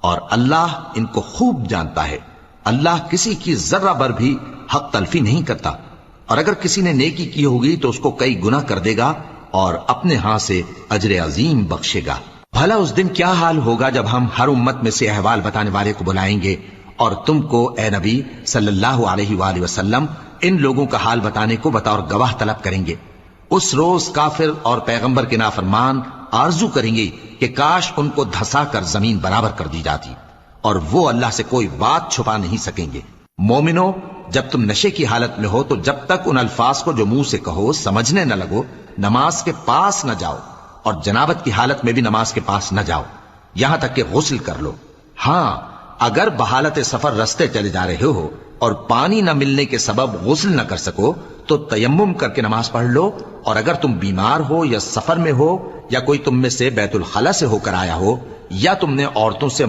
اور اللہ ان کو خوب جانتا ہے۔ اللہ کسی کی ذرہ بھر بھی حق تلفی نہیں کرتا، اور اگر کسی نے نیکی کی ہوگی تو اس کو کئی گنا کر دے گا اور اپنے ہاں سے اجر عظیم بخشے گا۔ بھلا اس دن کیا حال ہوگا جب ہم ہر امت میں سے احوال بتانے والے کو بلائیں گے اور تم کو اے نبی صلی اللہ علیہ وآلہ وسلم ان لوگوں کا حال بتانے کو بطور گواہ طلب کریں گے۔ اس روز کافر اور پیغمبر کے نافرمان آرزو کریں گے کہ کاش ان کو دھسا کر زمین برابر کر دی جاتی، اور وہ اللہ سے کوئی بات چھپا نہیں سکیں گے۔ مومنو، جب تم نشے کی حالت میں ہو تو جب تک ان الفاظ کو جو منہ سے کہو سمجھنے نہ لگو، نماز کے پاس نہ جاؤ، اور جنابت کی حالت میں بھی نماز کے پاس نہ جاؤ یہاں تک کہ غسل کر لو۔ ہاں، اگر بحالت سفر رستے چلے جا رہے ہو اور پانی نہ ملنے کے سبب غسل نہ کر سکو تو تیمم کر کے نماز پڑھ لو، اور اگر تم بیمار ہو یا سفر میں ہو یا کوئی تم میں سے بیت الخلا سے ہو کر آیا ہو یا تم نے عورتوں سے